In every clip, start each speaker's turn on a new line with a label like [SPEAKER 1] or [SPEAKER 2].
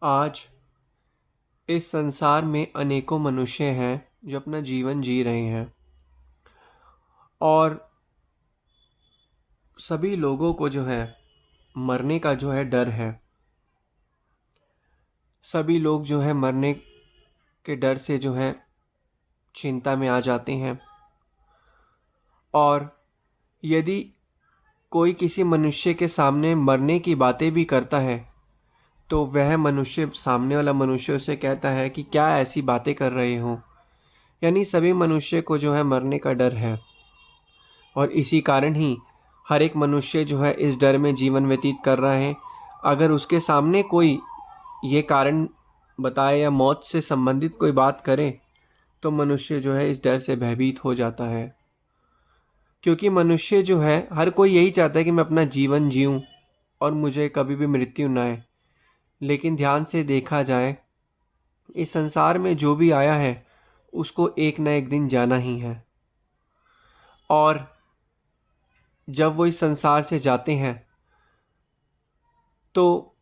[SPEAKER 1] आज इस संसार में अनेकों मनुष्य हैं जो अपना जीवन जी रहे हैं और सभी लोगों को जो है मरने का जो है डर है। सभी लोग जो है मरने के डर से जो है चिंता में आ जाते हैं। और यदि कोई किसी मनुष्य के सामने मरने की बातें भी करता है तो वह मनुष्य सामने वाला मनुष्य उसे कहता है कि क्या ऐसी बातें कर रहे हो। यानी सभी मनुष्य को जो है मरने का डर है और इसी कारण ही हर एक मनुष्य जो है इस डर में जीवन व्यतीत कर रहा है। अगर उसके सामने कोई ये कारण बताए या मौत से संबंधित कोई बात करे तो मनुष्य जो है इस डर से भयभीत हो जाता है, क्योंकि मनुष्य जो है हर कोई यही चाहता है कि मैं अपना जीवन जीऊं और मुझे कभी भी मृत्यु न आए। लेकिन ध्यान से देखा जाए, इस संसार में जो भी आया है उसको एक न एक दिन जाना ही है। और जब वो इस संसार से जाते हैं तो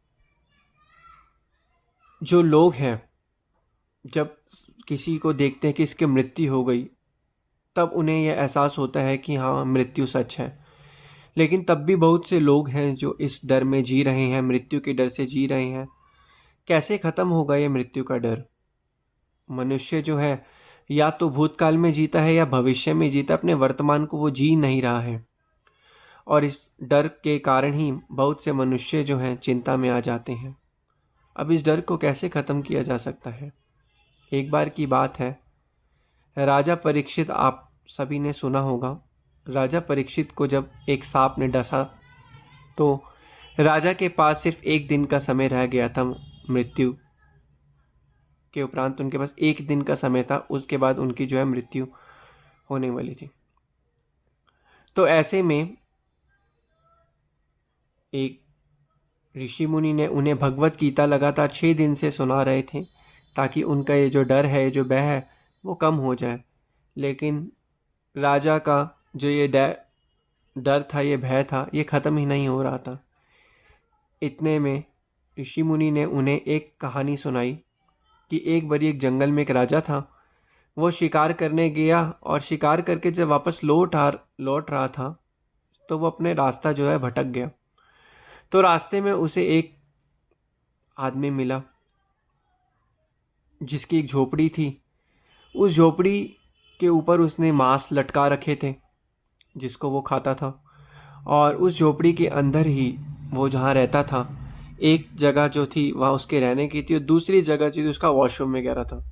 [SPEAKER 1] जो लोग हैं जब किसी को देखते हैं कि इसकी मृत्यु हो गई, तब उन्हें यह एहसास होता है कि हाँ, मृत्यु सच है। लेकिन तब भी बहुत से लोग हैं जो इस डर में जी रहे हैं, मृत्यु के डर से जी रहे हैं। कैसे खत्म होगा ये मृत्यु का डर? मनुष्य जो है या तो भूतकाल में जीता है या भविष्य में जीता, अपने वर्तमान को वो जी नहीं रहा है। और इस डर के कारण ही बहुत से मनुष्य जो हैं चिंता में आ जाते हैं। अब इस डर को कैसे खत्म किया जा सकता है? एक बार की बात है, राजा परीक्षित, आप सभी ने सुना होगा। राजा परीक्षित को जब एक सांप ने डसा तो राजा के पास सिर्फ एक दिन का समय रह गया था। मृत्यु के उपरांत उनके पास एक दिन का समय था, उसके बाद उनकी जो है मृत्यु होने वाली थी। तो ऐसे में एक ऋषि मुनि ने उन्हें भगवत गीता लगातार 6 दिन से सुना रहे थे, ताकि उनका ये जो डर है, जो भय है, वो कम हो जाए। लेकिन राजा का जो ये डर था, ये भय था, ये ख़त्म ही नहीं हो रहा था। इतने में ऋषि मुनि ने उन्हें एक कहानी सुनाई कि एक बारी एक जंगल में एक राजा था। वो शिकार करने गया और शिकार करके जब वापस लौट रहा था तो वो अपने रास्ता जो है भटक गया। तो रास्ते में उसे एक आदमी मिला जिसकी एक झोपड़ी थी। उस झोपड़ी के ऊपर उसने मांस लटका रखे थे जिसको वो खाता था। और उस झोपड़ी के अंदर ही वो जहाँ रहता था, एक जगह जो थी वहाँ उसके रहने की थी और दूसरी जगह थी उसका वॉशरूम में गया रहा था।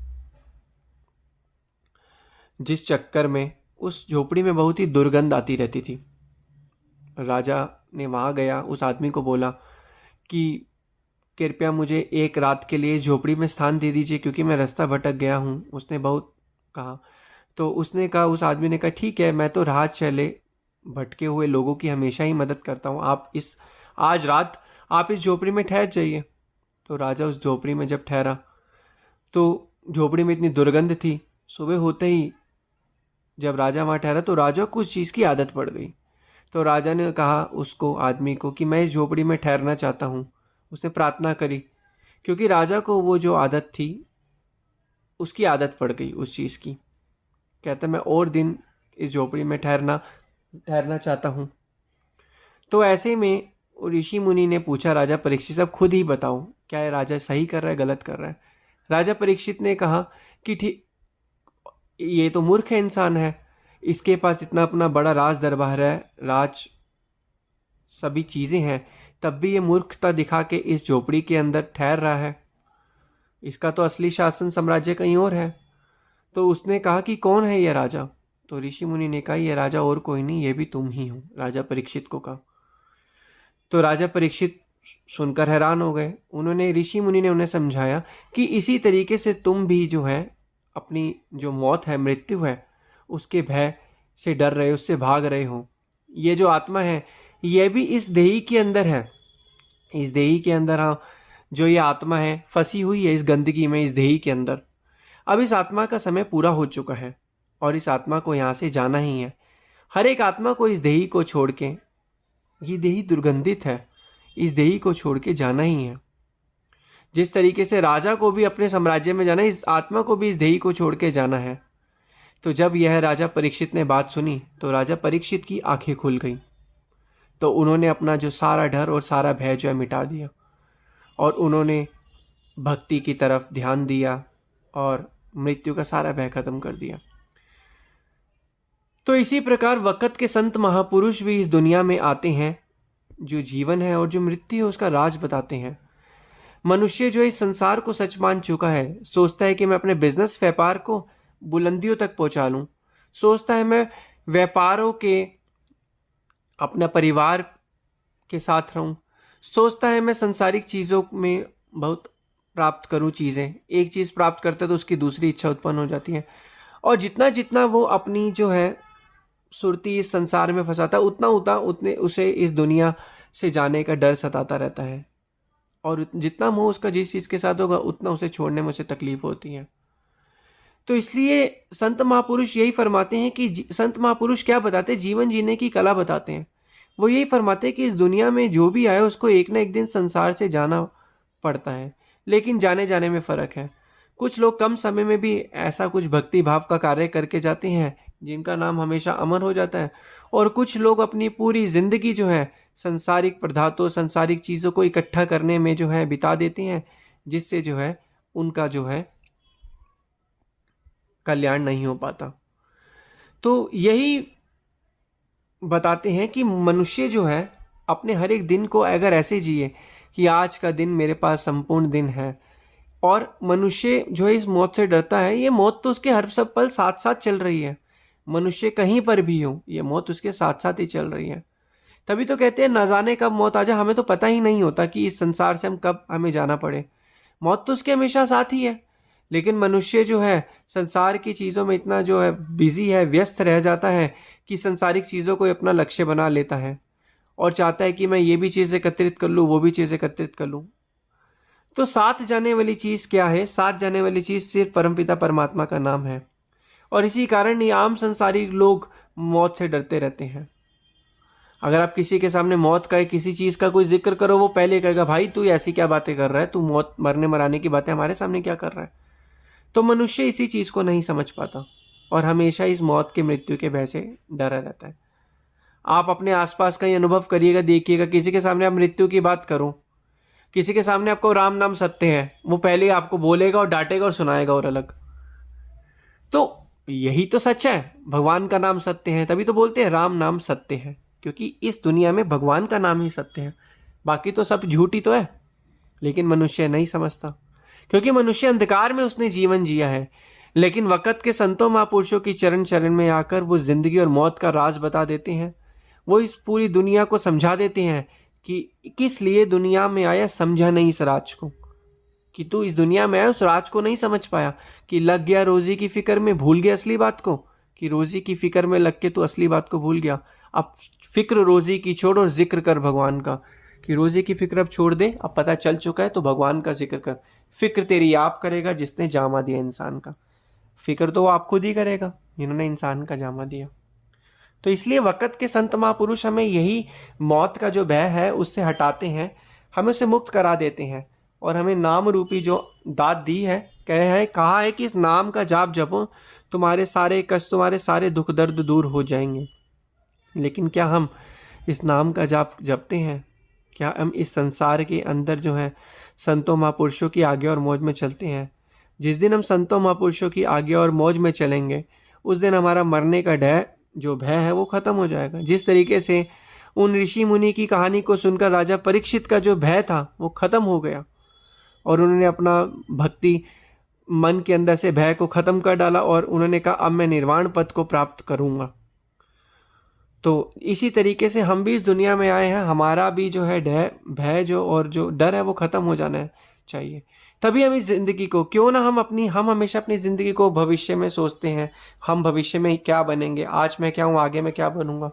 [SPEAKER 1] जिस चक्कर में उस झोपड़ी में बहुत ही दुर्गंध आती रहती थी। राजा ने वहाँ गया, उस आदमी को बोला कि कृपया मुझे एक रात के लिए इस झोपड़ी में स्थान दे दीजिए, क्योंकि मैं रास्ता भटक गया हूँ। उसने बहुत कहा। तो उसने कहा, उस आदमी ने कहा, ठीक है, मैं तो राह चले भटके हुए लोगों की हमेशा ही मदद करता हूँ। आज रात आप इस झोपड़ी में ठहर जाइए। तो राजा उस झोपड़ी में जब ठहरा तो झोपड़ी में इतनी दुर्गंध थी। सुबह होते ही जब राजा वहाँ ठहरा तो राजा को उस चीज़ की आदत पड़ गई। तो राजा ने कहा उसको, आदमी को, कि मैं इस झोपड़ी में ठहरना चाहता हूँ। उसने प्रार्थना करी, क्योंकि राजा को वो जो आदत थी उसकी आदत पड़ गई उस चीज़ की। कहता, मैं और दिन इस झोपड़ी में ठहरना चाहता हूँ। तो ऐसे में ऋषि मुनि ने पूछा, राजा परीक्षित, अब खुद ही बताओ, क्या ये राजा सही कर रहा है, गलत कर रहा है? राजा परीक्षित ने कहा कि ठीक, ये तो मूर्ख है, इंसान है, इसके पास इतना अपना बड़ा राज दरबार है, राज सभी चीज़ें हैं, तब भी ये मूर्खता दिखा के इस झोपड़ी के अंदर ठहर रहा है। इसका तो असली शासन साम्राज्य कहीं और है। तो उसने कहा कि कौन है ये राजा? तो ऋषि मुनि ने कहा, ये राजा और कोई नहीं, ये भी तुम ही हो। राजा परीक्षित को कहा। तो राजा परीक्षित सुनकर हैरान हो गए। उन्होंने, ऋषि मुनि ने उन्हें समझाया कि इसी तरीके से तुम भी जो है अपनी जो मौत है, मृत्यु है, उसके भय से डर रहे हो, उससे भाग रहे हो। ये जो आत्मा है यह भी इस देही के अंदर है। इस देही के अंदर, हाँ, जो ये आत्मा है फंसी हुई है इस गंदगी में, इस देही के अंदर। अब इस आत्मा का समय पूरा हो चुका है और इस आत्मा को यहाँ से जाना ही है। हर एक आत्मा को इस देही को छोड़ के, ये देही दुर्गंधित है, इस देही को छोड़ के जाना ही है। जिस तरीके से राजा को भी अपने साम्राज्य में जाना है, इस आत्मा को भी इस देही को छोड़ के जाना है। तो जब यह राजा परीक्षित ने बात सुनी तो राजा परीक्षित की आंखें खुल गईं। तो उन्होंने अपना जो सारा डर और सारा भय जो है मिटा दिया और उन्होंने भक्ति की तरफ ध्यान दिया और मृत्यु का सारा भय खत्म कर दिया। तो इसी प्रकार वक़्त के संत महापुरुष भी इस दुनिया में आते हैं, जो जीवन है और जो मृत्यु है उसका राज बताते हैं। मनुष्य जो इस संसार को सच मान चुका है, सोचता है कि मैं अपने बिजनेस व्यापार को बुलंदियों तक पहुंचा लूं, सोचता है मैं व्यापारों के अपना परिवार के साथ रहूं, सोचता है मैं सांसारिक चीज़ों में बहुत प्राप्त करूं चीज़ें, एक चीज़ प्राप्त करता है तो उसकी दूसरी इच्छा उत्पन्न हो जाती है। और जितना जितना वो अपनी जो है सुरती इस संसार में फंसाता है, उतना उतना उतने उसे इस दुनिया से जाने का डर सताता रहता है। और जितना मोह उसका जिस चीज़ के साथ होगा उतना उसे छोड़ने में उसे तकलीफ होती है। तो इसलिए संत महापुरुष यही फरमाते हैं कि संत महापुरुष क्या बताते हैं, जीवन जीने की कला बताते हैं। वो यही फरमाते हैं कि इस दुनिया में जो भी आए उसको एक ना एक दिन संसार से जाना पड़ता है, लेकिन जाने जाने में फ़र्क है। कुछ लोग कम समय में भी ऐसा कुछ भक्ति भाव का कार्य करके जाते हैं जिनका नाम हमेशा अमर हो जाता है, और कुछ लोग अपनी पूरी ज़िंदगी जो है संसारिक पदार्थों संसारिक चीज़ों को इकट्ठा करने में जो है बिता देते हैं, जिससे जो है उनका जो है कल्याण नहीं हो पाता। तो यही बताते हैं कि मनुष्य जो है अपने हर एक दिन को अगर ऐसे जिए कि आज का दिन मेरे पास संपूर्ण दिन है, और मनुष्य जो है इस मौत से डरता है, ये मौत तो उसके हर सब पल साथ साथ चल रही है। मनुष्य कहीं पर भी हो, ये मौत उसके साथ साथ ही चल रही है। तभी तो कहते हैं न जाने कब मौत आ जाए, हमें तो पता ही नहीं होता कि इस संसार से हम कब हमें जाना पड़े। मौत तो उसके हमेशा साथ ही है, लेकिन मनुष्य जो है संसार की चीज़ों में इतना जो है बिजी है, व्यस्त रह जाता है कि संसारिक चीज़ों को अपना लक्ष्य बना लेता है और चाहता है कि मैं ये भी चीज़ एकत्रित कर लूँ, वो भी चीज़ एकत्रित कर लूँ। तो साथ जाने वाली चीज़ क्या है? साथ जाने वाली चीज़ सिर्फ परमपिता परमात्मा का नाम है। और इसी कारण ये आम संसारी लोग मौत से डरते रहते हैं। अगर आप किसी के सामने मौत का किसी चीज़ का कोई जिक्र करो, वो पहले कहेगा भाई तू ऐसी क्या बातें कर रहा है, तू मौत मरने मराने की बातें हमारे सामने क्या कर रहा है। तो मनुष्य इसी चीज़ को नहीं समझ पाता और हमेशा इस मौत के मृत्यु के भय से डरा रहता है। आप अपने आसपास का ही अनुभव करिएगा, देखिएगा, किसी के सामने आप मृत्यु की बात करो, किसी के सामने आपको राम नाम सत्य है, वो पहले आपको बोलेगा और डांटेगा और सुनाएगा और अलग। तो यही तो सच है, भगवान का नाम सत्य है, तभी तो बोलते हैं राम नाम सत्य है, क्योंकि इस दुनिया में भगवान का नाम ही सत्य है, बाकी तो सब झूठी तो है। लेकिन मनुष्य नहीं समझता, क्योंकि मनुष्य अंधकार में उसने जीवन जिया है। लेकिन वक़्त के संतों महापुरुषों की चरण चरण में आकर वो जिंदगी और मौत का राज बता देते हैं। वो इस पूरी दुनिया को समझा देते हैं कि किस लिए दुनिया में आया, समझा नहीं इस राज को, कि तू इस दुनिया में आया उस राज को नहीं समझ पाया, कि लग गया रोजी की फिक्र में, भूल गया असली बात को, कि रोजी की फिक्र में लग के तू असली बात को भूल गया। अब फिक्र रोजी की छोड़ और जिक्र कर भगवान का, कि रोजी की फिक्र अब छोड़ दे, अब पता चल चुका है तो भगवान का जिक्र कर। फिक्र तेरी आप करेगा जिसने जामा दिया इंसान का, फिक्र तो आप खुद ही करेगा जिन्होंने इंसान का जामा दिया। तो इसलिए वक़्त के संत महापुरुष हमें यही मौत का जो भय है उससे हटाते हैं, हमें उससे मुक्त करा देते हैं और हमें नाम रूपी जो दात दी है, कहा है कि इस नाम का जाप जपो, तुम्हारे सारे कष्ट, तुम्हारे सारे दुख दर्द दूर हो जाएंगे। लेकिन क्या हम इस नाम का जाप जपते हैं? क्या हम इस संसार के अंदर जो है संतों महापुरुषों की आज्ञा और मौज में चलते हैं? जिस दिन हम संतों महापुरुषों की आज्ञा और मौज में चलेंगे, उस दिन हमारा मरने का जो भय है वो खत्म हो जाएगा। जिस तरीके से उन ऋषि मुनि की कहानी को सुनकर राजा परीक्षित का जो भय था वो खत्म हो गया और उन्होंने अपना भक्ति मन के अंदर से भय को खत्म कर डाला और उन्होंने कहा अब मैं निर्वाण पद को प्राप्त करूंगा। तो इसी तरीके से हम भी इस दुनिया में आए हैं, हमारा भी जो है भय जो और जो डर है वो खत्म हो जाना चाहिए। तभी हम इस जिंदगी को क्यों ना हम हमेशा अपनी जिंदगी को भविष्य में सोचते हैं, हम भविष्य में क्या बनेंगे, आज मैं क्या हूँ आगे मैं क्या बनूंगा।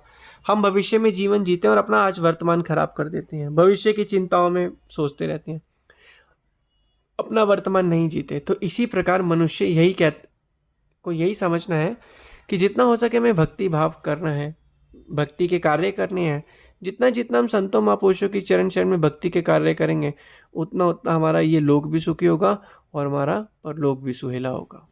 [SPEAKER 1] हम भविष्य में जीवन जीते हैं और अपना आज वर्तमान खराब कर देते हैं, भविष्य की चिंताओं में सोचते रहते हैं, अपना वर्तमान नहीं जीते। तो इसी प्रकार मनुष्य यही समझना है कि जितना हो सके हमें भक्ति भाव करना है, भक्ति के कार्य करने हैं, जितना जितना हम संतों महापुरुषों की चरण शरण में भक्ति के कार्य करेंगे, उतना उतना हमारा ये लोक भी सुखी होगा और हमारा परलोक भी सुहेला होगा।